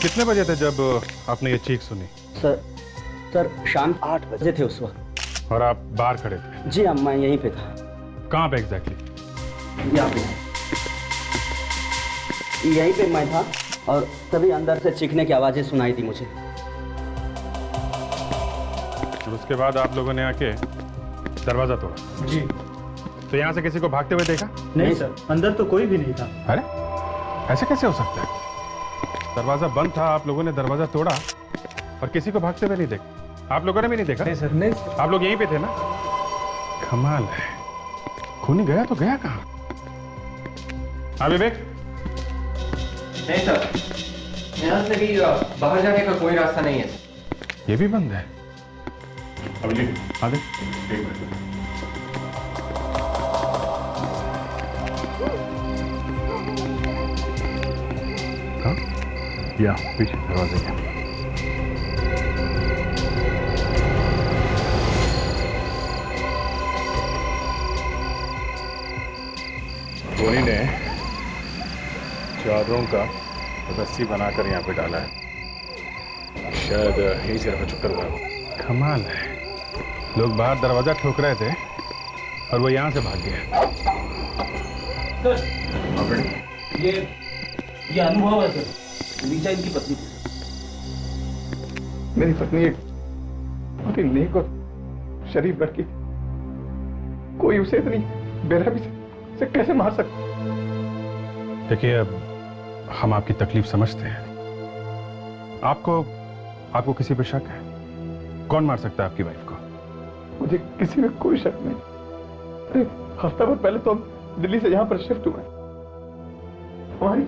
कितने बजे थे जब आपने ये चीख सुनी? सर शाम 8 बजे थे उस वक्त। और आप बाहर खड़े थे? जी हाँ, मैं यहीं पे था। कहाँ पे एग्जैक्टली? यहाँ पे, यहीं पे मैं था और तभी अंदर से चीखने की आवाजें सुनाई दी मुझे। और उसके बाद आप लोगों ने आके दरवाजा तोड़ा? जी। तो यहाँ से किसी को भागते हुए देखा? नहीं सर, अंदर तो कोई भी नहीं था। अरे ऐसे कैसे हो सकता है? दरवाजा बंद था, आप लोगों ने दरवाजा तोड़ा और किसी को भागते हुए नहीं देखा? आप लोगों ने भी नहीं देखा? नहीं सर, नहीं सर। आप लोग यहीं पे थे ना? कमाल है। खूनी गया तो गया कहाँ? हाँ विवेक? नहीं सर, यहाँ से भी बाहर जाने का कोई रास्ता नहीं है। ये भी बंद है। अभिजीत आगे एक मिनट। हाँ या पीछे दरवाजे के। धोनी ने चादरों का रस्सी बनाकर यहाँ पे डाला है। शायद यही से रखा चक्कर हुआ। कमाल है, लोग बाहर दरवाजा ठोक रहे थे और वो यहाँ से भाग गया। ये अनुभव है सर, रीचा इनकी पत्नी थी। मेरी पत्नी एक बहुत ही नेक और शरीफ लड़की थी। कोई उसे इतनी बेरहमी से कैसे मार सकता? देखिए, अब हम आपकी तकलीफ समझते हैं। आपको किसी पर शक है? कौन मार सकता है आपकी वाइफ को? मुझे किसी में कोई शक नहीं। अरे हफ्ता भर पहले तो हम दिल्ली से यहाँ पर शिफ्ट हुए। हमारी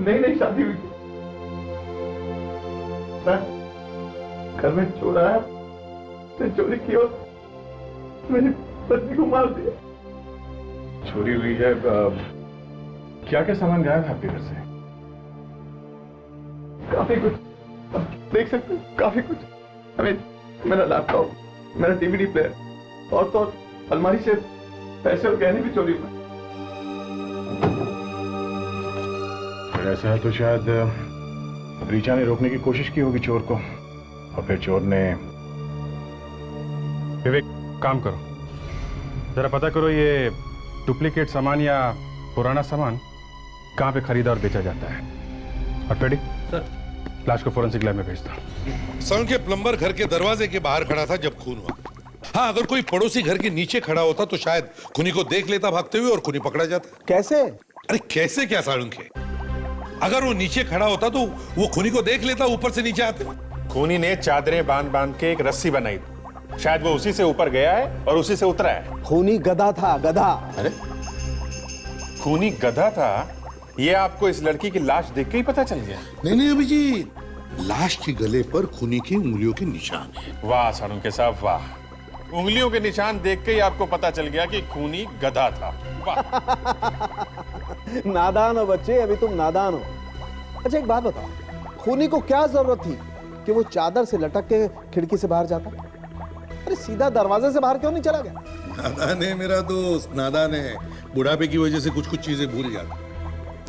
नई नई शादी हुई थी। घर में चोर आया, उसने चोरी की और मेरी पत्नी को मार दिया। चोरी हुई है? क्या क्या सामान गायब है आपके घर से? काफी कुछ, आप देख सकते हैं, काफी कुछ। हमें मेरा लैपटॉप, मेरा डीवीडी प्लेयर और तो अलमारी से पैसे और गहने भी चोरी हुए। ऐसा है तो शायद रीचा ने रोकने की कोशिश की होगी चोर को, और फिर चोर ने। विवेक, काम करो, जरा पता करो ये डुप्लीकेट सामान या पुराना सामान कहाँ पे खरीदा और बेचा जाता है। और पेडी सर, लाश को फोरेंसिक लैब में भेज दो। सड़क के प्लम्बर घर के दरवाजे के बाहर खड़ा था जब खून हुआ। हाँ, अगर कोई पड़ोसी घर के नीचे खड़ा होता तो शायद खूनी को देख लेता भागते हुए और खूनी पकड़ा जाता। कैसे? अरे कैसे क्या साळुंखे, अगर वो नीचे खड़ा होता तो वो खूनी को देख लेता, ऊपर से नीचे आते। खूनी ने चादरें बांध बांध के एक रस्सी बनाई, शायद वो उसी से ऊपर गया है और उसी से उतरा है। खूनी गधा था, गधा। अरे खूनी गधा था, ये आपको इस लड़की की लाश देख के ही पता चल गया? नहीं अभिजीत, लाश के गले पर खूनी की उंगलियों के निशान है। वाह साळुंखे साहब वाह, उंगलियों के निशान देख के ही आपको पता चल गया कि खूनी गधा था। वाह। नादान हो बच्चे, अभी तुम नादान हो। अच्छा एक बात बताओ, खूनी को क्या जरूरत थी कि वो चादर से लटक के खिड़की से बाहर जाता? अरे सीधा दरवाजे से बाहर क्यों नहीं चला गया? नादान है मेरा दोस्त, नादान है। बुढ़ापे की वजह से कुछ कुछ चीजें भूल जाता।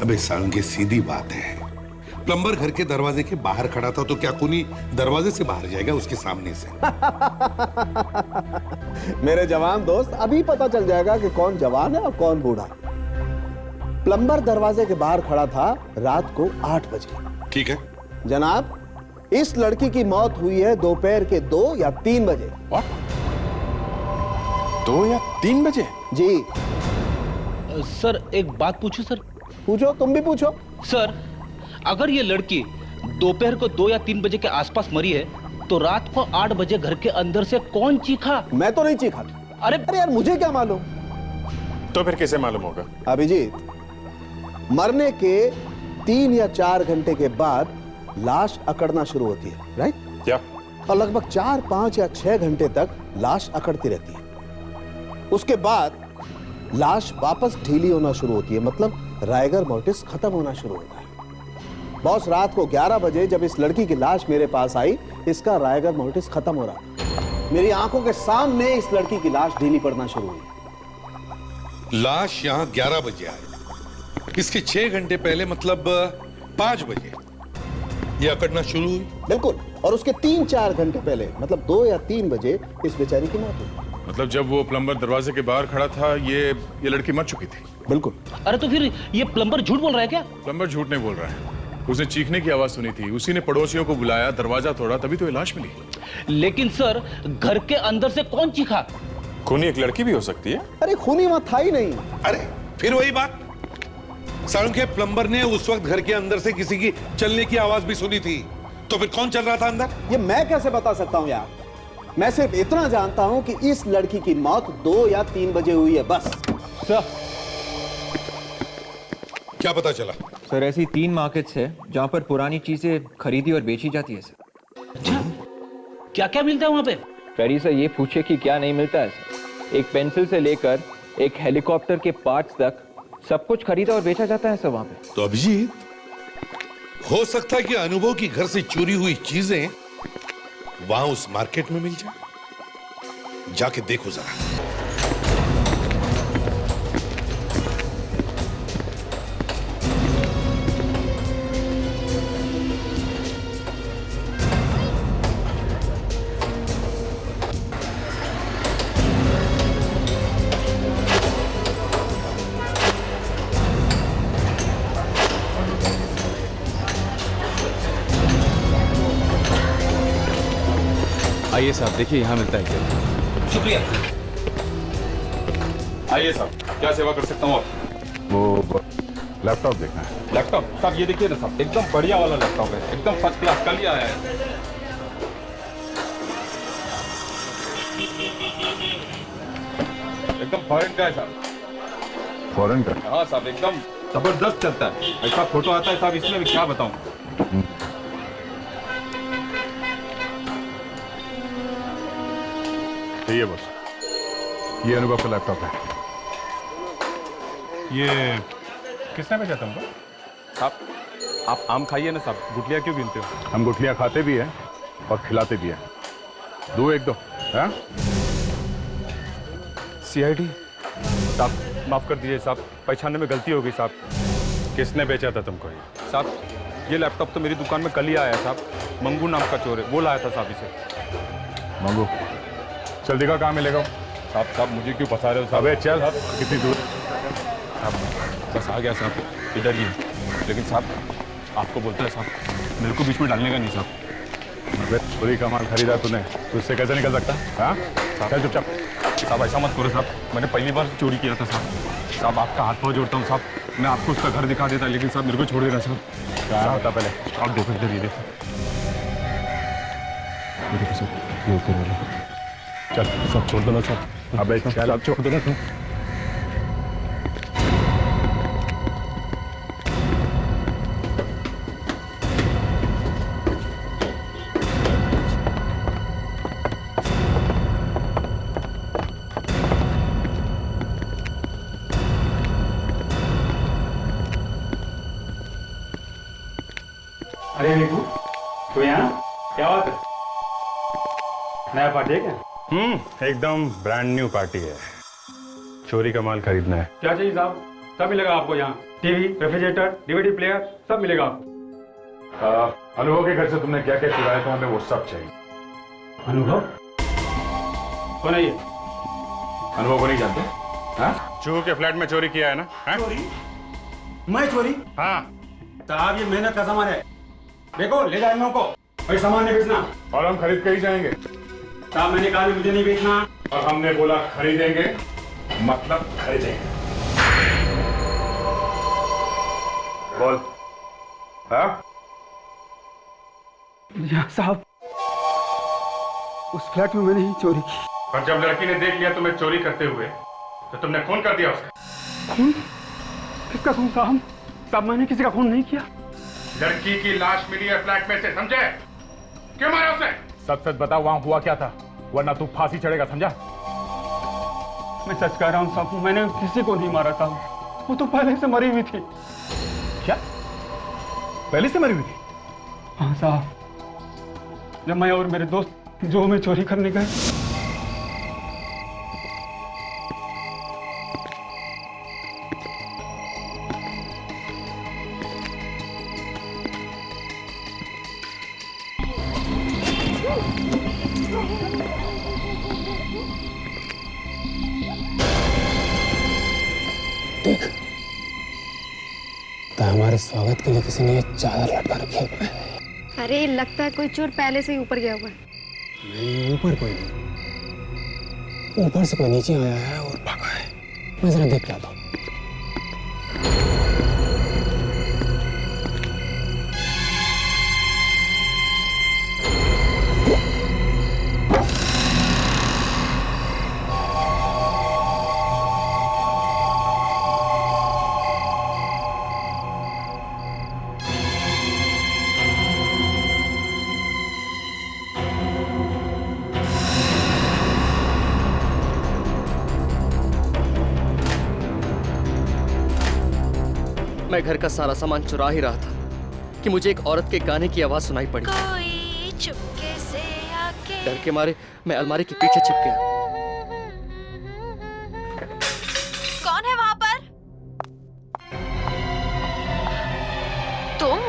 अबे साळुंखे, सीधी बात है, प्लम्बर घर के दरवाजे के बाहर खड़ा था तो क्या खूनी दरवाजे से बाहर जाएगा उसके सामने से? मेरे जवान दोस्त, अभी पता चल जाएगा कि कौन जवान है और कौन बूढ़ा। प्लम्बर दरवाजे के बाहर खड़ा था रात को 8 बजे। ठीक है जनाब, इस लड़की की मौत हुई है दोपहर के 2 या 3 बजे। 2 या 3 बजे? जी। सर एक बात पूछूं सर? पूछो, तुम भी पूछो। सर, अगर ये लड़की दोपहर को 2 या 3 बजे के आसपास मरी है तो रात को 8 बजे घर के अंदर से कौन चीखा? मैं तो नहीं चीखा। अरे यार मुझे क्या मालूम? तो फिर कैसे मालूम होगा? अभिजीत, मरने के 3 या 4 घंटे के बाद लाश अकड़ना शुरू होती है, राइट? क्या? और लगभग 4, 5 या 6 घंटे तक लाश अकड़ती रहती है। उसके बाद लाश वापस ढीली होना शुरू होती है, मतलब राइगर मोर्टिस खत्म होना शुरू होता है। बॉस, रात को 11 बजे जब इस लड़की की लाश मेरे पास आई, इसका राइगर मोर्टिस खत्म हो रहा था। मेरी आंखों के सामने इस लड़की की लाश ढीली पड़ना शुरू हुई। लाश यहाँ 11 बजे आई, इसके 6 घंटे पहले मतलब 5 बजे ये अकड़ना शुरू हुई। बिल्कुल, और उसके 3-4 घंटे पहले मतलब 2 या 3 बजे इस बेचारी की मौत हुई। मतलब जब वो प्लम्बर दरवाजे के बाहर खड़ा था ये लड़की मर चुकी थी। बिल्कुल। अरे तो फिर ये प्लम्बर झूठ बोल रहा है क्या? प्लम्बर झूठ नहीं बोल रहा है, उसने चीखने की आवाज सुनी थी, उसी ने पड़ोसियों को बुलाया, दरवाजा तोड़ा, तभी तो ये लाश मिली। लेकिन सर घर के अंदर से कौन चीखा? खूनी एक लड़की भी हो सकती है। अरे खूनी वहां था ही नहीं। अरे फिर वही बात, सालुंखे के प्लम्बर ने उस वक्त घर के अंदर से किसी की चलने की आवाज भी सुनी थी, तो फिर कौन चल रहा था अंदर? ये मैं कैसे बता सकता हूं यार? मैं सिर्फ इतना जानता हूं कि इस लड़की की मौत 2 या 3 बजे हुई है, बस। सर क्या पता चला? सर ऐसी 3 मार्केट्स है जहाँ पर पुरानी चीजें खरीदी और बेची जाती है सर। अच्छा, क्या क्या मिलता है वहां पे? फेरी से ये पूछे कि क्या नहीं मिलता है सर। एक पेंसिल से लेकर एक हेलीकॉप्टर के पार्ट्स तक सब कुछ खरीदा और बेचा जाता है सर वहां पे। तो अभिजीत, हो सकता है कि अनुभव की घर से चोरी हुई चीजें वहां उस मार्केट में मिल जाए। जाके देखो जरा। आइए साहब, देखिए यहाँ मिलता है क्या। शुक्रिया। आइए साहब, क्या सेवा कर सकता हूँ आप? वो लैपटॉप देखना है। लैपटॉप साहब, ये देखिए ना साहब, एकदम बढ़िया वाला लैपटॉप है, एकदम फर्स्ट क्लास, कल ही आया है। एकदम फॉरेन का है साहब। फॉरेन का? हाँ साहब, एकदम जबरदस्त चलता है। ऐसा फोटो आता है साहब इसमें, क्या बताऊं। ये बस, ये अनुभव का लैपटॉप है। ये किसने भेजा तुमको? साहब आप आम खाइए ना साहब, गुठलियाँ क्यों गिनते हो? हम गुठलियाँ खाते भी हैं और खिलाते भी हैं। दो एक दो। हाँ? CID साहब, माफ कर दीजिए साहब, पहचानने में गलती हो गई साहब। किसने बेचा था तुमको ये? साहब ये लैपटॉप तो मेरी दुकान में कल ही आया है साहब। मंगू नाम का चोर है, वो लाया था साहब इसे। मंगू, चल दिखा कहाँ मिलेगा। साहब मुझे क्यों फंसा रहे हो साहब? अबे चल, कितनी दूर? साहब बस आ गया साहब, इधर ही है। लेकिन साहब आपको बोलता है साहब, मेरे को बीच में डालने का नहीं साहब। अबे चोरी का माल खरीदा तूने, तो उससे कैसे निकल सकता? हाँ? चल चुपचाप। साहब ऐसा मत करो साहब, मैंने पहली बार चोरी किया था साहब। साहब आपका हाथ पाँव जोड़ता हूँ साहब, मैं आपको उसका घर दिखा देता, लेकिन साहब मेरे को छोड़ देना साहब। क्या होता पहले? आप देखो इधर, ये देखो। ये देखो साहब, ये ऊपर वाला। चल सब छोड़ दो ना साहब। अबे चल, आप छोड़ दो ना तुम। अरे निकू, तो यहाँ क्या बात है? नया पार्टी है क्या? एकदम ब्रांड न्यू पार्टी है। चोरी का माल खरीदना है। क्या चाहिए साहब? सब मिलेगा आपको यहाँ। टीवी, रेफ्रिजरेटर, DVD प्लेयर, सब मिलेगा आपको। अनुभव के घर से तुमने क्या क्या चुराया था, हमें वो सब चाहिए। अनुभव कौन है ये? अनुभव को नहीं जानते? हाँ? चूहो के फ्लैट में चोरी किया है ना? हाँ? चोरी? मैं चोरी? हाँ। साहब ये मेहनत का सामान है, देखो ले जाएंगे उनको। भाई सामान नहीं बेचना। और हम खरीद के ही जाएंगे। साहब मैंने कहा मुझे नहीं बेचना। और हमने बोला खरीदेंगे, मतलब खरीदेंगे। बोल। हाँ? साहब उस फ्लैट में मैंने ही चोरी की। और जब लड़की ने देख लिया तुम्हें चोरी करते हुए, तो तुमने खून कर दिया उसका। खून? किसका खून साहब? साहब मैंने किसी का खून नहीं किया। लड़की की लाश मिली है फ्लैट में से, समझे? क्यों मारा उसे? सच सच बता, वहां हुआ क्या था, वरना तू फांसी चढ़ेगा, समझा? मैं सच कह रहा हूँ साहब, मैंने किसी को नहीं मारा साहब, वो तो पहले से मरी हुई थी। क्या? पहले से मरी हुई थी? हाँ साहब, जब मैं और मेरे दोस्त जो में चोरी करने गए, देख, तो हमारे स्वागत के लिए किसी ने ये चादर लटका रखी है। अरे लगता है कोई चोर पहले से ही ऊपर गया हुआ है। नहीं, ऊपर कोई नहीं, ऊपर से कोई नीचे आया है और भागा है। मैं जरा देख लाता हूँ। मैं घर का सारा सामान चुरा ही रहा था कि मुझे एक औरत के गाने की आवाज सुनाई पड़ी। कोई चुपके से आके। डर के मारे मैं अलमारी के पीछे छिप गया। कौन है वहां पर? तुम?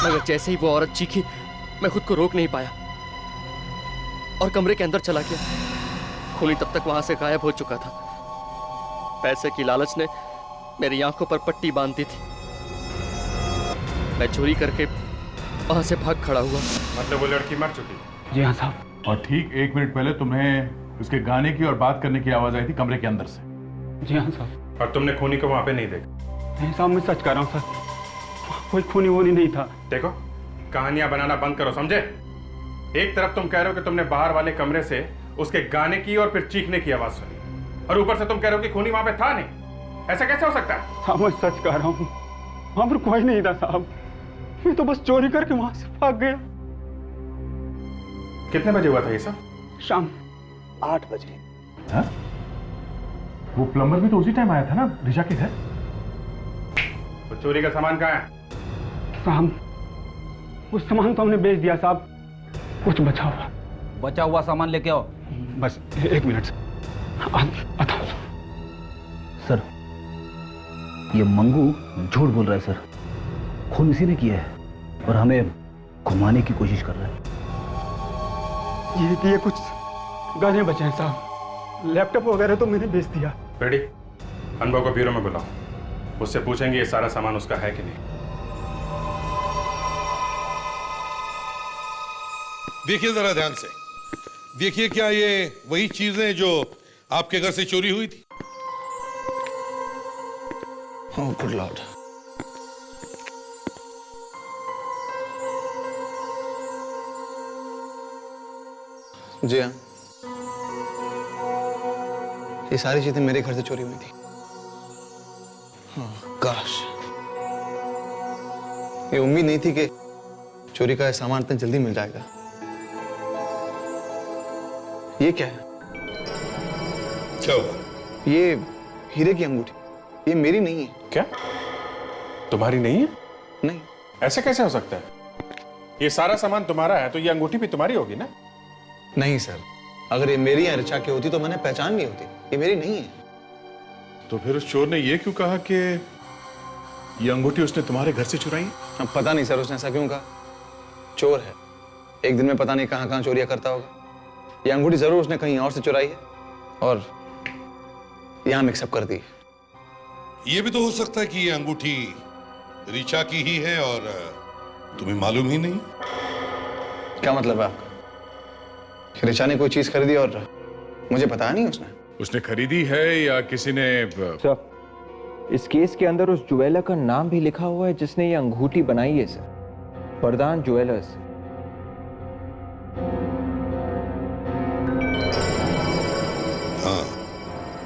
मगर जैसे ही वो औरत चीखी, मैं खुद को रोक नहीं पाया और कमरे के अंदर चला गया। खूनी तब तक वहां से गायब हो चुका था। पैसे की लालच ने मेरी आंखों पर पट्टी बांध दी थी। मैं चोरी करके वहां से भाग खड़ा हुआ। मतलब वो लड़की मर चुकी? जी हाँ साहब। और ठीक 1 मिनट पहले तुम्हें उसके गाने की और बात करने की आवाज आई थी कमरे के अंदर से? जी हाँ साहब। और तुमने खूनी को वहां पे नहीं देखा? नहीं साहब, मैं सच कह रहा हूँ सर, कोई खूनी वूनी नहीं था। देखो, कहानियां बनाना बंद करो, समझे? एक तरफ तुम कह रहे हो कि तुमने बाहर वाले कमरे से उसके गाने की और फिर चीखने की आवाज सुनी, और ऊपर से तुम कह रहे हो कि खूनी वहां पे था नहीं। ऐसा कैसे हो सकता है? साहब मैं सच कह रहा हूँ, वहां पर कोई नहीं था साहब। मैं तो बस चोरी करके वहां से भाग गया। कितने बजे हुआ था ये सब? शाम 8 बजे। हाँ? वो प्लम्बर भी तो उसी टाइम आया था ना ऋचा के घर? वो चोरी का सामान कहाँ है? साहब उस सामान तो हमने बेच दिया साहब, कुछ बचा हुआ सामान लेके आओ। बस 1 मिनट आता हूं। सर, ये मंगू झूठ बोल रहा है सर। खून इसी ने किया है और हमें घुमाने की कोशिश कर रहा है। ये कुछ गाने बचे हैं साहब, लैपटॉप वगैरह तो मैंने बेच दिया। रेडी? अनुभव को ब्यूरो में बुलाओ, उससे पूछेंगे ये सारा सामान उसका है कि नहीं। देखिए जरा ध्यान से, देखिए क्या ये वही चीजें जो आपके घर से चोरी हुई थी? Oh good Lord. जी हाँ, ये सारी चीजें मेरे घर से चोरी हुई थी। हाँ, काश ये उम्मीद नहीं थी कि चोरी का सामान इतना जल्दी मिल जाएगा। ये क्या है? क्या हुआ? ये हीरे की अंगूठी, ये मेरी नहीं है। क्या? तुम्हारी नहीं है? नहीं। ऐसे कैसे हो सकता है? ये सारा सामान तुम्हारा है तो ये अंगूठी भी तुम्हारी होगी ना? नहीं सर, अगर ये मेरी या ऋचा की होती तो मैंने पहचान ली होती। ये मेरी नहीं है। तो फिर उस चोर ने ये क्यों कहा कि ये अंगूठी उसने तुम्हारे घर से चुराई? अब पता नहीं सर, उसने ऐसा क्यों कहा। चोर है, एक दिन में पता नहीं कहां कहां चोरियां करता होगा। ये अंगूठी जरूर उसने कहीं और से चुराई है और यहां मिक्सअप कर दी। ये भी तो हो सकता है कि ये अंगूठी ऋचा की ही है और तुम्हें मालूम ही नहीं। क्या मतलब है आपका? ऋचा ने कोई चीज खरीदी और मुझे बताया नहीं उसने? उसने खरीदी है या किसी ने? सर, इस केस के अंदर उस ज्वेलर का नाम भी लिखा हुआ है जिसने ये अंगूठी बनाई है सर, वरदान ज्वेलर्स। हाँ,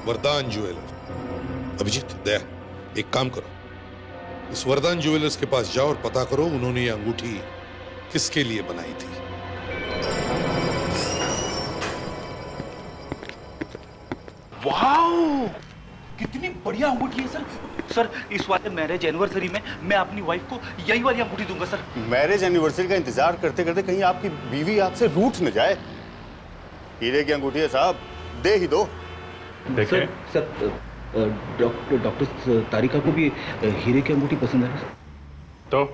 वरदान ज्वेलर्स। अभिजीत, दया, एक काम करो, इस वरदान ज्वेलर्स के पास जाओ और पता करो उन्होंने ये अंगूठी किसके लिए बनाई थी। वाओ, कितनी बढ़िया अंगूठी है सर। सर, इस वाले मैरिज एनिवर्सरी में मैं अपनी वाइफ को यही वाली अंगूठी दूंगा सर। मैरिज एनिवर्सरी का इंतजार करते करते कहीं आपकी बीवी आपसे रूठ न जाए। हीरे की अंगूठी है साहब, दे ही दो। सर, डॉक्टर तारिका को भी हीरे की अंगूठी पसंद है सर। तो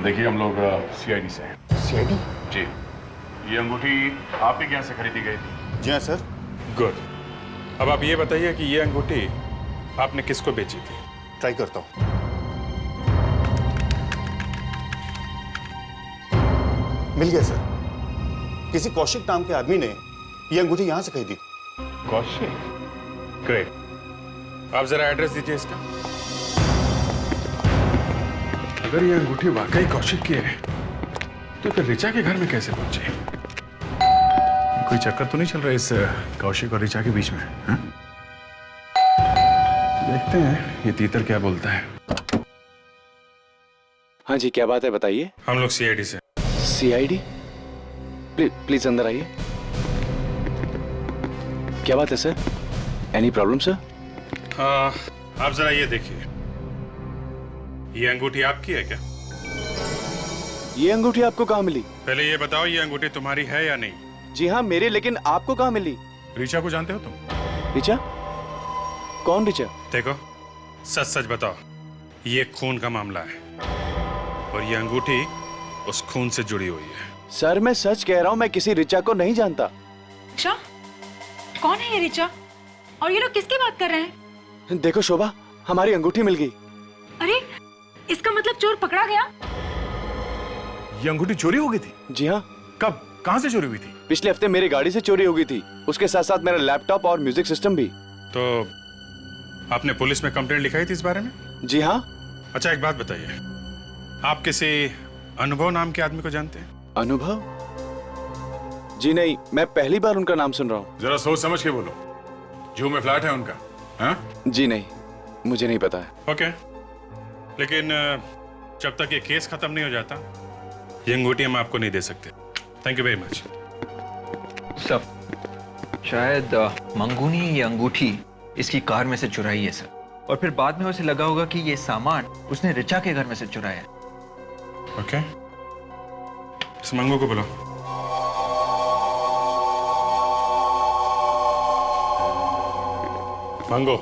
देखिए, हम लोग सीआईडी से हैं। सीआईडी? जी। ये अंगूठी आप ही के यहाँ से खरीदी गई थी? जी हाँ सर। गुड। अब आप ये बताइए कि ये अंगूठी आपने किसको बेची थी? ट्राई करता हूँ। मिल गया सर। किसी कौशिक नाम के आदमी ने ये अंगूठी यहां से खरीदी। कौशिक? ग्रेट। आप जरा एड्रेस दीजिए इसका। अगर ये अंगूठी वाकई कौशिक की है तो फिर ऋचा के घर में कैसे पहुंची? कोई चक्कर तो नहीं चल रहा इस कौशिक और ऋचा के बीच में? हा? देखते हैं ये तीतर क्या बोलता है। हाँ जी, क्या बात है बताइए। हम लोग सीआईडी से। सीआईडी? प्लीज अंदर आइए। क्या बात है सर? Any problem sir? आप जरा ये देखिए, ये अंगूठी आपकी है क्या? ये अंगूठी आपको कहाँ मिली? पहले ये बताओ, ये अंगूठी तुम्हारी है या नहीं? जी हाँ मेरी, लेकिन आपको कहाँ मिली? ऋचा को जानते हो तुम? ऋचा? कौन ऋचा? देखो, सच सच बताओ, ये खून का मामला है और ये अंगूठी उस खून से जुड़ी हुई है। सर मैं सच कह रहा हूँ, मैं किसी ऋचा को नहीं जानता। ऋचा? कौन है ये ऋचा? और ये लोग किसकी बात कर रहे हैं? देखो शोभा, हमारी अंगूठी मिल गई। अरे इसका मतलब चोर पकड़ा गया? ये अंगूठी चोरी हो गई थी? जी हाँ। कब, कहाँ से चोरी हुई थी? पिछले हफ्ते मेरी गाड़ी से चोरी हो गई थी, उसके साथ साथ मेरा लैपटॉप और म्यूजिक सिस्टम भी। तो आपने पुलिस में कंप्लेंट लिखाई थी इस बारे में? जी हाँ। अच्छा एक बात बताइए, आप किसी अनुभव नाम के आदमी को जानते हैं? अनुभव? जी नहीं, मैं पहली बार उनका नाम सुन रहा हूँ। जरा सोच समझ के बोलो, जू में फ्लैट है उनका? हाँ? जी नहीं, मुझे नहीं पता है। ओके, लेकिन जब तक ये केस खत्म नहीं हो जाता ये अंगूठी हम आपको नहीं दे सकते। Thank you very much. Sir, शायद मंगू ने ये अंगूठी इसकी कार में से चुराई है सर, और फिर बाद में उसे लगा होगा कि ये सामान उसने ऋचा के घर में से चुराया है। ओके, इस मंगू को बुलाओ। मंगू,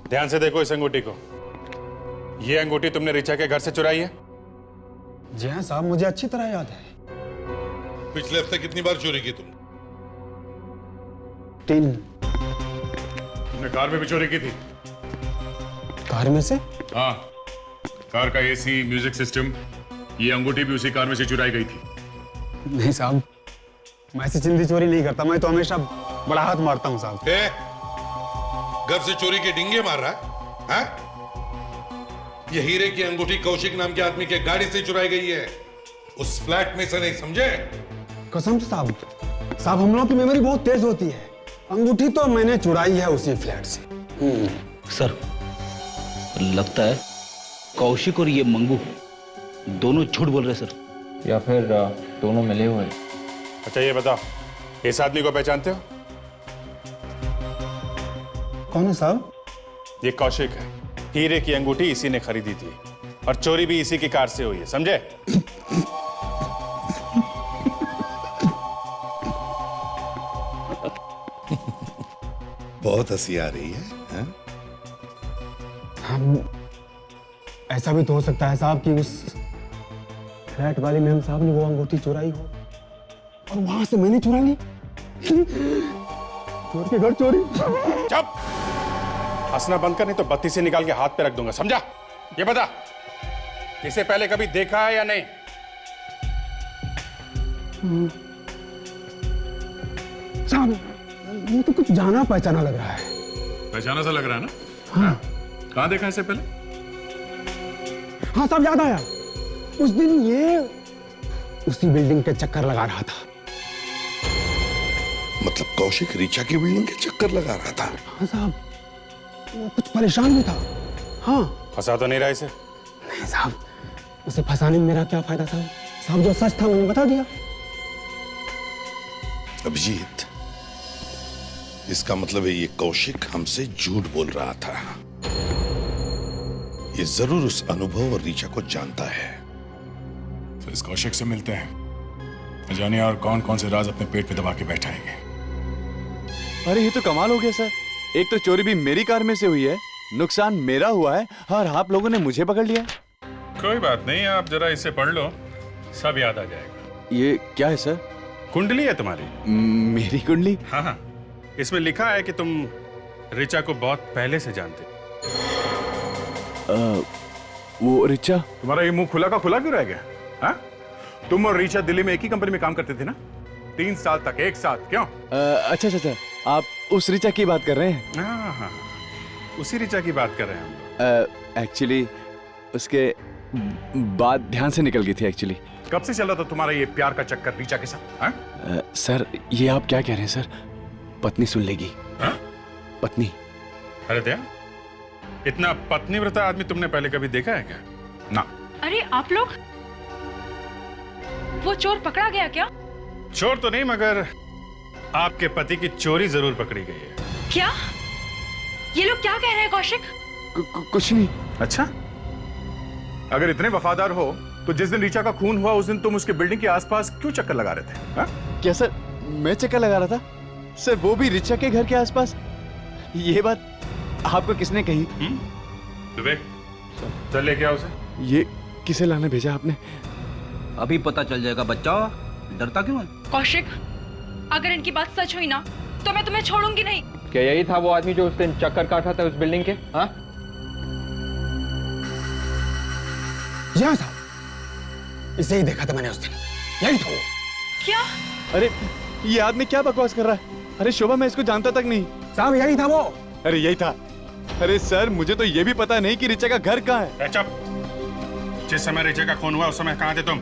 ध्यान से देखो इस अंगूठी को। ये अंगूठी तुमने ऋचा के घर से चुराई है? जी हाँ साहब, मुझे अच्छी तरह याद है। पिछले हफ्ते कितनी बार चोरी की तुमने? 3। तुमने कार में भी चोरी की थी? कार में से? हाँ, कार का एसी, म्यूजिक सिस्टम, ये अंगूठी भी उसी कार में से चुराई गई थी। नहीं साहब, मैं ऐसी चिंदी चोरी नहीं करता, मैं तो हमेशा बड़ा हाथ मारता हूँ साहब। घर से चोरी के डिंगे मार रहा है? हाँ? ये हीरे की अंगूठी कौशिक नाम के आदमी के गाड़ी से चुराई गई है, उस फ्लैट में से, नहीं समझे? कसम से साहब, साहब हम लोगों की मेमोरी बहुत तेज होती है। अंगूठी तो मैंने चुराई है उसी फ्लैट से। सर, लगता है कौशिक और ये मंगू दोनों झूठ बोल रहे सर। या फिर दोनों मिले हुए। अच्छा ये बताओ, इस आदमी को पहचानते हो? कौन है साहब? ये कौशिक है। हीरे की अंगूठी इसी ने खरीदी थी और चोरी भी इसी की कार से हुई है, समझे? बहुत हंसी आ रही है, हाँ? हम ऐसा भी तो हो सकता है साहब कि उस फ्लैट वाले मैम साहब ने वो अंगूठी चुराई हो और वहां से मैंने चुरा ली। चोर के घर चोरी। चुप! हंसना बंद कर, नहीं तो बत्ती से निकाल के हाथ पे रख दूंगा, समझा? ये बता, इसे पहले कभी देखा है या नहीं? साहब ये तो कुछ जाना पहचाना लग रहा है। पहचाना सा लग रहा है ना? हाँ। कहाँ देखा इसे पहले? हाँ साहब, याद आया, उस दिन ये उसी बिल्डिंग के चक्कर लगा रहा था। मतलब कौशिक ऋचा की बिल्डिंग के चक्कर लगा रहा था? हाँ साहब, वो कुछ परेशान भी था। हाँ। फंसा तो नहीं रहा इसे? नहीं साहब, उसे फंसाने में मेरा क्या फायदा साहब? साहब जो सच था मैंने बता दिया। अभिजीत, इसका मतलब है ये कौशिक हमसे झूठ बोल रहा था। ये जरूर उस अनुभव और ऋचा को जानता है। तो इस कौशिक से मिलते हैं, जाने और कौन कौन से राज अपने पेट पे दबा के बैठाएंगे। अरे ये तो कमाल हो गया सर, एक तो चोरी भी मेरी कार में से हुई है, नुकसान मेरा हुआ है और आप लोगों ने मुझे पकड़ लिया। कोई बात नहीं, आप जरा इसे पढ़ लो, सब याद आ जाएगा। ये क्या है सर? कुंडली है तुम्हारी। मेरी कुंडली? हाँ हाँ, इसमें लिखा है कि तुम रिचा को बहुत पहले से जानते। वो रिचा? तुम्हारा ये मुंह खुला का खुला क्यों रह गया? हाँ? तुम और रिचा दिल्ली में एक ही कंपनी में काम करते थे ना? 3 साल तक एक साथ, क्यों? अच्छा अच्छा, आप उस रिचा की बात कर रहे हैं? हाँ हाँ, उसी रिचा की बात कर रहे हैं हम। एक्चुअली उसके बात ध्यान से निकल गई थी एक्चुअली। कब से चल रहा था तुम्हारा ये प्यार का चक्कर रिचा के साथ? हाँ? सर ये आप क्या कह रहे हैं सर? पत्नी सुन लेगी। हाँ? पत्नी? अरे दया, इतना पत्नीव्रता आदमी तुमने पहले कभी देखा है क्या? ना। अरे आप लोग, वो चोर पकड़ा गया क्या? चोर तो नहीं, मगर आपके पति की चोरी जरूर पकड़ी गई है। क्या? ये लोग क्या कह रहे हैं कौशिक? कुछ नहीं। अच्छा, अगर इतने वफादार हो तो जिस दिन रिचा का खून हुआ उस दिन तुम उसके बिल्डिंग के आसपास क्यों चक्कर लगा रहे थे? हाँ? क्या सर मैं चक्कर लगा रहा था? सर वो भी रिचा के घर के आसपास? ये बात आपको किसने कही? विवेक, चल लेके आओ उसे। ये किसे लाने भेजा आपने? अभी पता चल जाएगा बच्चा, डरता क्यों है? कौशिक, अगर इनकी बात सच हुई ना तो मैं तुम्हें छोड़ूंगी नहीं। क्या यही था वो आदमी जो उस दिन चक्कर काटा था उस बिल्डिंग के? हाँ? यहाँ था, इसे ही देखा था मैंने उस दिन, यही था वो। क्या? अरे ये आदमी क्या बकवास कर रहा है? अरे शोभा, मैं इसको जानता तक नहीं। साहब यही था वो। अरे यही था? अरे सर मुझे तो ये भी पता नहीं कि रिचा का घर कहाँ है। जिस समय रिचा का खून हुआ उस समय कहाँ थे तुम?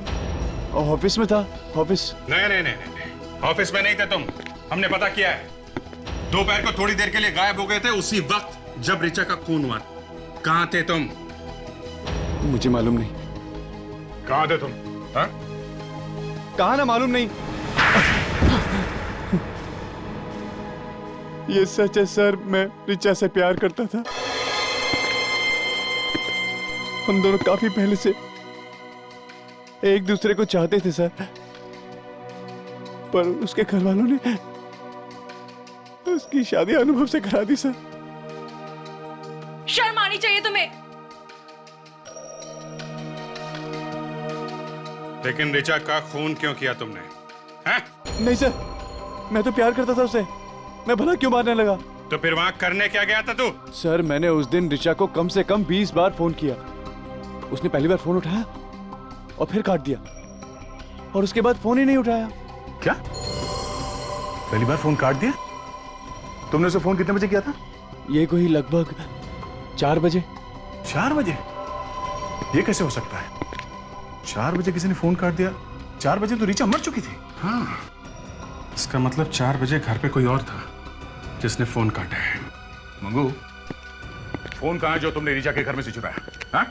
ऑफिस में था। ऑफिस? नहीं नहीं नहीं नहीं, ऑफिस में नहीं थे तुम। हमने पता किया है, दोपहर को थोड़ी देर के लिए गायब हो गए थे उसी वक्त जब रिचा का खून हुआ। कहाँ थे तुम? मुझे मालूम नहीं। कहाँ थे तुम? हाँ? कहाँ ना मालूम नहीं। ये सच है सर, मैं रिचा से प्यार करता था। हम दोनों काफी पहले से एक दूसरे को चाहते थे सर, पर उसके घर वालों ने उसकी शादी अनुभव से करा दी सर। शर्म आनी चाहिए तुम्हें। लेकिन रिचा का खून क्यों किया तुमने? हैं? नहीं सर, मैं तो प्यार करता था उससे, मैं भला क्यों मारने लगा? तो फिर वहां करने क्या गया था तू? सर मैंने उस दिन रिचा को कम से कम 20 बार फोन किया। उसने पहली बार फोन उठाया और फिर काट दिया, और उसके बाद फोन ही नहीं उठाया। क्या? पहली बार फोन काट दिया? तुमने उसे फोन कितने बजे किया था? ये कोई लगभग 4 बजे। 4 बजे? ये कैसे हो सकता है? 4 बजे किसी ने फोन काट दिया? 4 बजे तो रिचा मर चुकी थी। हाँ, इसका मतलब 4 बजे घर पे कोई और था जिसने फोन काटा है। मंगू, फोन कहाँ है जो तुमने रिचा के घर में से चुराया? हाँ?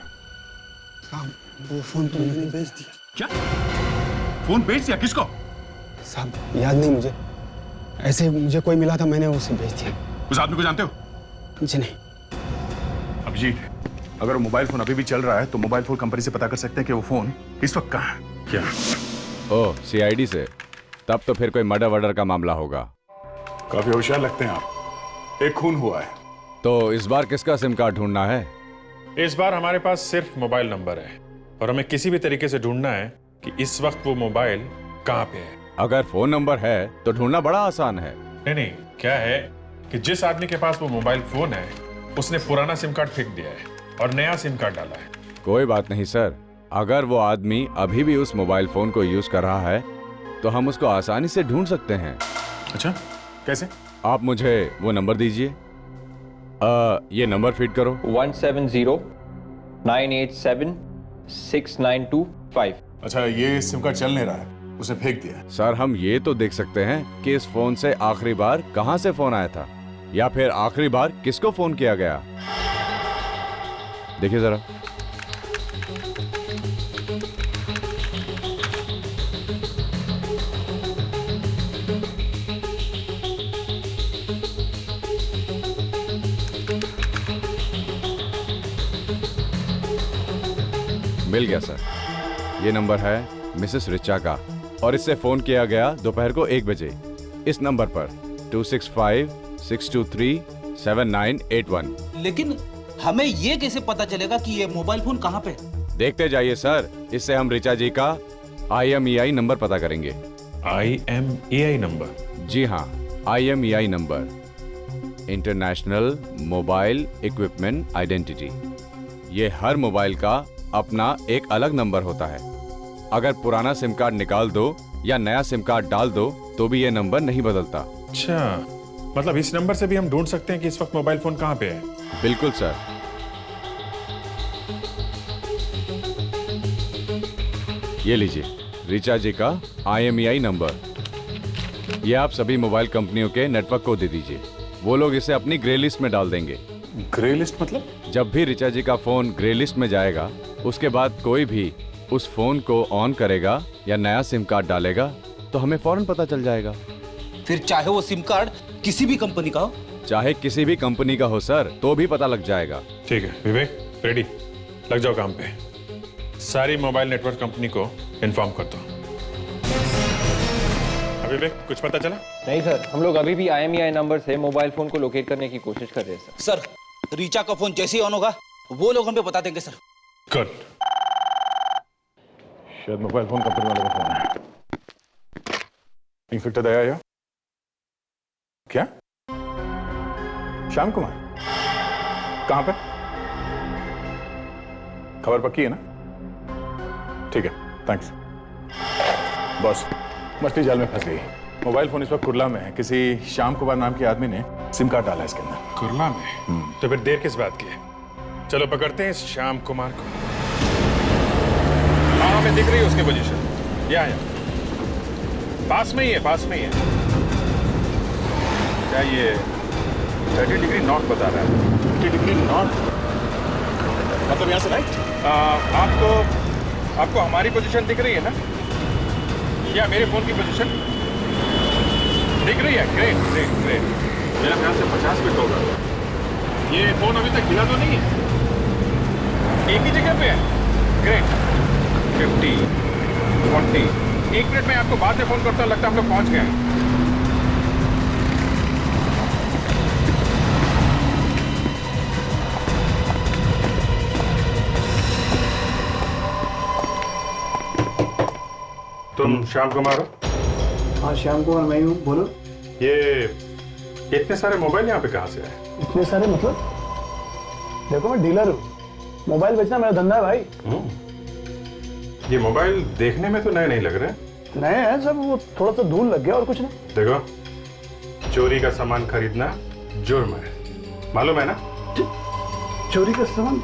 वो फोन तो मैंने बेच दिया। क्या? फोन बेच दिया? किसको? साहब याद नहीं मुझे, ऐसे मुझे कोई मिला था, मैंने उसे बेच दिया। उस आदमी को जानते हो? जी नहीं। अभिजीत, अगर वो मोबाइल फोन अभी भी चल रहा है तो मोबाइल फोन कंपनी से पता कर सकते हैं कि वो फोन इस वक्त कहाँ है। क्या? ओह, सीआईडी से? तब तो फिर कोई मर्डर वर्डर का मामला होगा। काफी होशियार लगते हैं आप। एक खून हुआ है। तो इस बार किसका सिम कार्ड ढूंढना है? इस बार हमारे पास सिर्फ मोबाइल नंबर है और हमें किसी भी तरीके से ढूंढना है कि इस वक्त वो मोबाइल कहाँ पे है। अगर फोन नंबर है तो ढूंढना बड़ा आसान है। नहीं नहीं, क्या है कि जिस आदमी के पास वो मोबाइल फोन है उसने पुराना सिम कार्ड फेंक दिया है और नया सिम कार्ड डाला है। कोई बात नहीं सर, अगर वो आदमी अभी भी उस मोबाइल फोन को यूज कर रहा है तो हम उसको आसानी से ढूंढ सकते हैं। अच्छा, कैसे? आप मुझे वो नंबर दीजिए। ये नंबर फीड करो। 170-987-6925। अच्छा, ये सिम कार्ड चल नहीं रहा है, उसने फेंक दिया। सर हम ये तो देख सकते हैं कि इस फोन से आखिरी बार कहां से फोन आया था, या फिर आखिरी बार किसको फोन किया गया। देखिए जरा। मिल गया सर, ये नंबर है मिसेस रिचा का और इससे फोन किया गया दोपहर को 1 बजे इस नंबर पर 265-623-7981। लेकिन हमें ये कैसे पता चलेगा कि ये मोबाइल फोन कहाँ पे है? देखते जाइए सर, इससे हम रिचा जी का IMEI नंबर पता करेंगे। IMEI number? जी हाँ, IMEI number, international mobile equipment identity. ये हर मोबाइल का अपना एक अलग नंबर होता है। अगर पुराना सिम कार्ड निकाल दो या नया सिम कार्ड डाल दो तो भी ये नंबर नहीं बदलता। अच्छा, मतलब इस नंबर से भी हम ढूंढ सकते हैं कि इस वक्त मोबाइल फोन कहां पे है? बिल्कुल सर। ये लीजिए रिचा जी का IMEI नंबर। ये आप सभी मोबाइल कंपनियों के नेटवर्क को दे दीजिए, वो लोग इसे अपनी ग्रे लिस्ट में डाल देंगे। ग्रे लिस्ट मतलब? जब भी रिचा जी का फोन ग्रे लिस्ट में जाएगा, उसके बाद कोई भी उस फोन को ऑन करेगा या नया सिम कार्ड डालेगा तो हमें फौरन पता चल जाएगा। फिर चाहे वो सिम कार्ड किसी भी कंपनी का हो? चाहे किसी भी कंपनी का हो सर, तो भी पता लग जाएगा। ठीक है विवेक, रेडी, लग जाओ काम पे। सारी मोबाइल नेटवर्क कंपनी को इन्फॉर्म कर दो। विवेक, कुछ पता चला? नहीं सर, हम लोग अभी भी IMEI नंबर से मोबाइल फोन को लोकेट करने की कोशिश कर रहे हैं सर। रिचा का फोन जैसे ही ऑन होगा वो लोग हमें बता देंगे सर। गुड। शायद मोबाइल फोन कंपनी वाले का फोन है। इंस्पेक्टर दया या? क्या? श्याम कुमार? कहां पे? खबर पक्की है ना? ठीक है, थैंक्स। बॉस, मछली जाल में फंस गई। मोबाइल फोन इस वक्त कुरला में है। किसी श्याम कुमार नाम के आदमी ने सिम कार्ड डाला है इसके अंदर। कुरला में? तो फिर देर किस बात की है? चलो पकड़ते हैं इस श्याम कुमार को। हाँ, हमें दिख रही है उसकी पोजीशन। या पास में ही है, पास में ही है। क्या ये 30 डिग्री नॉर्थ बता रहा है? 30 डिग्री नॉर्थ मतलब यहाँ से राइट? आपको हमारी पोजीशन दिख रही है ना? या मेरे फोन की पोजीशन दिख रही है? Great great great. मेरा ख्याल से 50 मिनट होगा। ये फोन अभी तक हिला तो नहीं है? एक ही जगह पे है? ग्रेट। 50, 40। 1 मिनट में आपको बाद में फोन करता हूँ, लगता है हम लोग पहुंच गए हैं। तुम श्याम कुमार हो? हाँ श्याम कुमार मैं ही हूँ, बोलो। ये इतने सारे मोबाइल यहाँ पे कहाँ से आए? इतने सारे मतलब? देखो मैं डीलर हूँ, मोबाइल बेचना मेरा धंधा है भाई। ये मोबाइल देखने में तो नए नहीं लग रहे। नए हैं सब, वो थोड़ा सा धूल लग गया और कुछ नहीं। देखो, चोरी का सामान खरीदना जुर्म है, मालूम है ना? चोरी का सामान?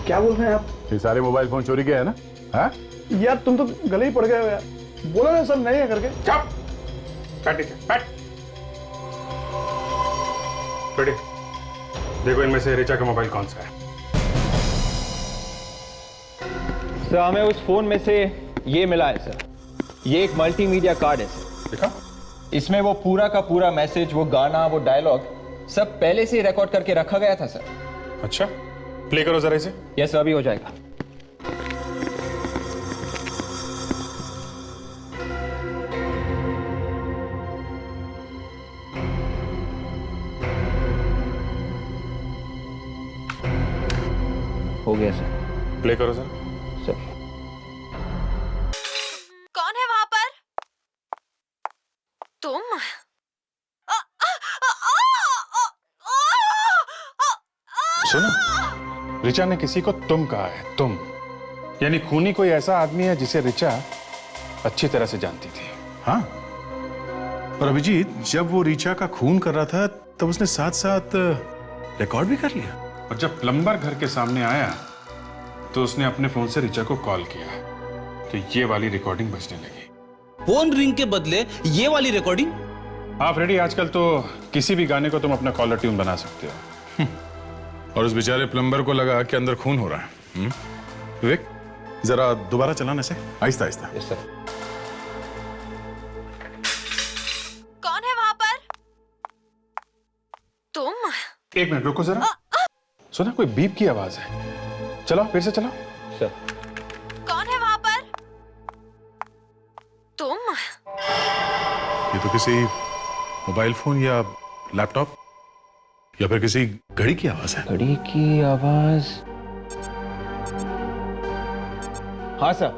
क्या बोल रहे हैं आप? ये सारे मोबाइल फोन चोरी के है ना? हाँ यार तुम तो गले ही पड़ गए हो यार, बोला ना सब नहीं है करके। चुप, बैठ। बैठे। देखो इनमें से रिचा का मोबाइल कौन सा है? सर हमें उस फोन में से ये मिला है सर। ये एक मल्टीमीडिया कार्ड है सर। देखा? इसमें वो पूरा का पूरा मैसेज, वो गाना, वो डायलॉग सब पहले से ही रिकॉर्ड करके रखा गया था सर। अच्छा, प्ले करो जरा इसे। यस सर, अभी हो जाएगा। हो गया सर। प्ले करो सर। सर कौन है वहां पर? तुम? सुनो, रिचा ने किसी को तुम कहा है, तुम। यानी खूनी कोई ऐसा आदमी है जिसे रिचा अच्छी तरह से जानती थी। हाँ, और अभिजीत जब वो रिचा का खून कर रहा था तब उसने साथ साथ रिकॉर्ड भी कर लिया। और जब प्लम्बर घर के सामने आया तो उसने अपने फोन से रिचा को कॉल किया, तो ये वाली रिकॉर्डिंग बजने लगी। फोन रिंग के बदले ये वाली रिकॉर्डिंग? हाँ फ्रेडी, आजकल तो किसी भी गाने को तुम अपना कॉलर ट्यून बना सकते हो। और उस बेचारे प्लम्बर को लगा कि अंदर खून हो रहा है। विवेक, जरा दोबारा चलाने से आहिस्ता आहिस्ता। Yes sir. कौन है वहां पर? तुम? 1 मिनट रुको जरा। सुना, कोई बीप की आवाज है। चलो फिर से चलो। सर कौन है वहां पर? तुम? ये तो किसी मोबाइल फोन या लैपटॉप या फिर किसी घड़ी की आवाज है। घड़ी की आवाज? हाँ सर,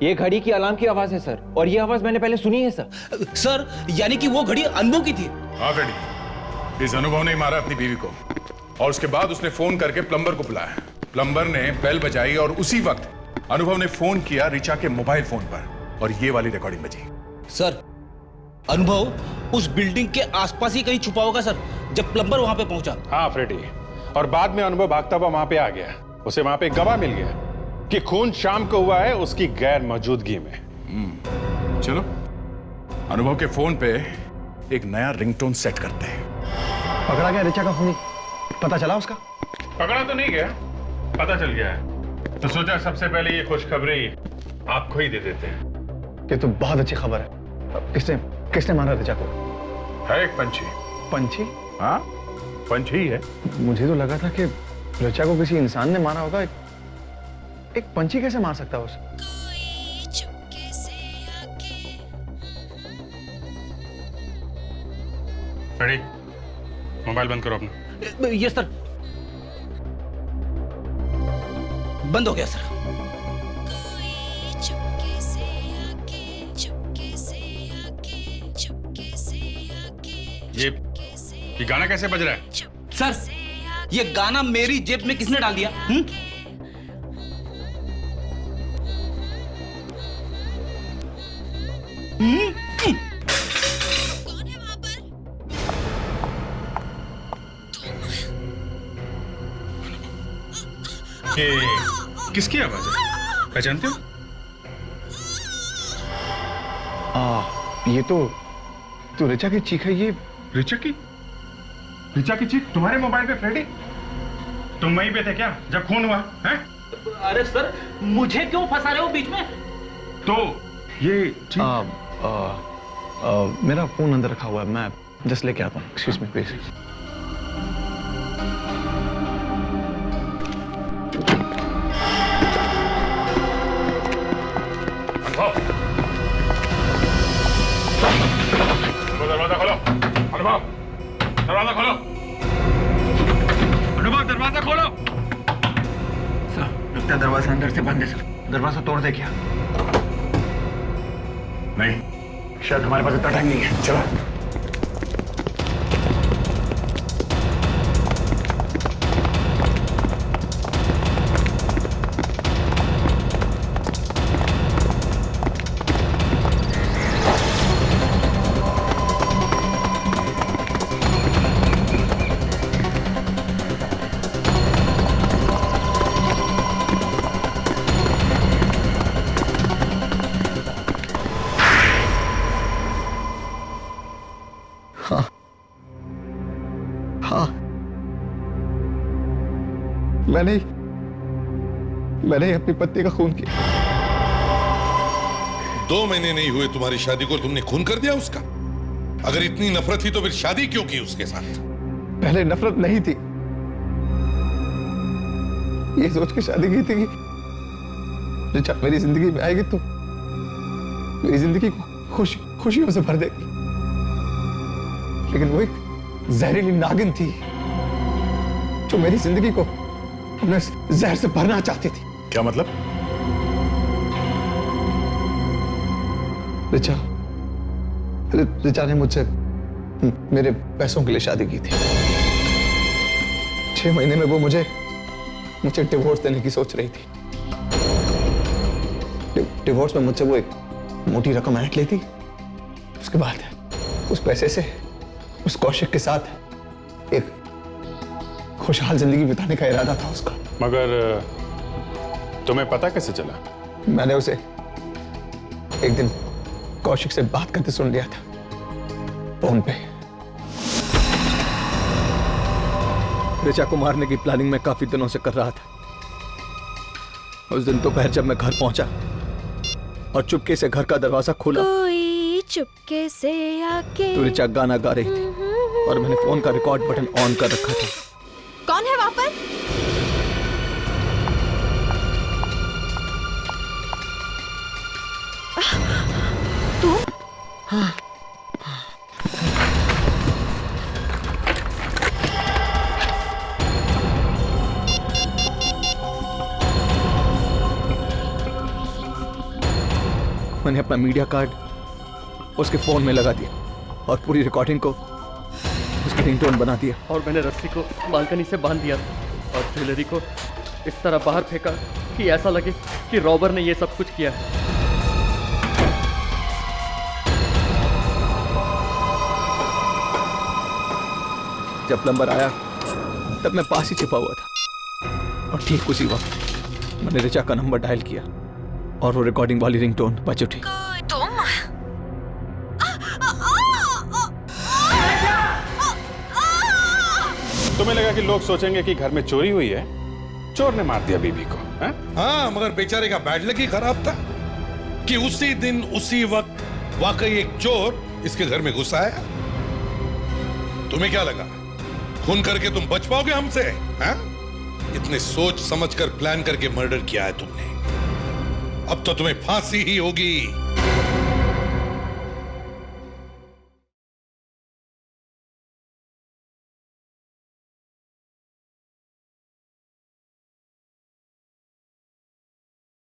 ये घड़ी की अलार्म की आवाज है सर, और ये आवाज मैंने पहले सुनी है सर। सर यानी कि वो घड़ी अनुभव की थी? हाँ फ्रेडी, इस अनुभव ने मारा अपनी बीवी को और उसके बाद उसने फोन करके प्लम्बर को बुलाया। प्लम्बर ने बेल बजाई और उसी वक्त अनुभव ने फोन किया रिचा के मोबाइल फोन पर और ये वाली रिकॉर्डिंग बजी। सर अनुभव उस बिल्डिंग के आसपास ही कहीं छुपा होगा सर, जब प्लम्बर वहां पे पहुंचा। हाँ फ्रेडी, और बाद में अनुभव भागता हुआ वहां पे आ गया। उसे वहां पे एक गवाह मिल गया कि खून शाम को हुआ है उसकी गैर मौजूदगी में। चलो अनुभव के फोन पे एक नया रिंगटोन सेट करते हैं। पकड़ा गया रिचा का खूनी? पता चला उसका? पकड़ा तो नहीं गया, पता चल गया है। तो सोचा सबसे पहले ये खुशखबरी आपको ही दे देते हैं। ये तो बहुत अच्छी खबर है। किसने मारा रिचा को? है एक पंछी। पंछी? हाँ पंछी ही है। मुझे तो लगा था कि रिचा को किसी इंसान ने मारा होगा। एक पंछी कैसे मार सकता है उसे? रेडी, मोबाइल बंद करो अपना। Yes sir. बंद हो गया सर। ये गाना कैसे बज रहा है? सर ये गाना मेरी जेब में किसने डाल दिया? ये किसकी आवाज है, पहचानते हो? ये तो रिचा की चीख है। ये रिचा की चीख तुम्हारे मोबाइल पे? फ्रेडी तुम वहीं पे थे क्या जब खून हुआ है? अरे सर मुझे क्यों फंसा रहे हो बीच में? तो ये मेरा फोन अंदर रखा हुआ है, मैं जस्ट लेके आता हूँ। Excuse me please. दरवाजा खोलो अनुभव, दरवाजा खोलो अनुभव, दरवाजा खोलो। सर लगता है दरवाजा अंदर से बंद है सर, दरवाजा तोड़ दे क्या? नहीं, शायद हमारे पास इतना टाइम नहीं है। चलो मैंने अपनी पत्नी का खून किया। 2 महीने नहीं हुए तुम्हारी शादी को, तुमने खून कर दिया उसका? अगर इतनी नफरत थी तो फिर शादी क्यों की उसके साथ? पहले नफरत नहीं थी, ये सोच के शादी की थी कि रिचा मेरी जिंदगी में आएगी तो मेरी जिंदगी को खुशियों से भर देगी। लेकिन वो एक जहरीली नागिन थी जो मेरी जिंदगी को अपने जहर से भरना चाहती थी। क्या मतलब? रिचा ने मुझसे मेरे पैसों के लिए शादी की थी। 6 महीने में वो मुझे डिवोर्स देने की सोच रही थी। डिवोर्स में मुझसे वो एक मोटी रकम ऐंठ लेती, उसके बाद उस पैसे से उस कौशिक के साथ एक खुशहाल जिंदगी बिताने का इरादा था उसका। मगर तुम्हें पता कैसे चला? मैंने उसे एक दिन कौशिक से बात करते सुन लिया था फोन पे। रिचा को मारने की प्लानिंग मैं काफी दिनों से कर रहा था। उस दिन दोपहर जब मैं घर पहुंचा और चुपके से घर का दरवाजा खोला, कोई चुपके से आके तो रिचा गाना गा रही थी और मैंने फोन का रिकॉर्ड बटन ऑन कर रखा था। कौन है वहां पर? तू? मैंने अपना मीडिया कार्ड उसके फोन में लगा दिया और पूरी रिकॉर्डिंग को उसकी रिंगटोन बना दिया। और मैंने रस्सी को बालकनी से बांध दिया और ज्वेलरी को इस तरह बाहर फेंका कि ऐसा लगे कि रॉबर ने ये सब कुछ किया है। जब प्लम्बर आया तब मैं पास ही छिपा हुआ था और ठीक उसी वक्त मैंने रिचा का नंबर डायल किया और वो रिकॉर्डिंग वाली रिंगटोन बज उठी। तुम्हें लगा कि लोग सोचेंगे कि घर में चोरी हुई है, चोर ने मार दिया बीबी को, हैं? हाँ, मगर बेचारे का बैड लक ही खराब था कि उसी दिन उसी वक्त वाकई एक चोर इसके घर में घुस आया। तुम्हें क्या लगा खून करके तुम बच पाओगे हमसे? हैं? इतने सोच समझकर प्लान करके मर्डर किया है तुमने। अब तो तुम्हें फांसी ही होगी।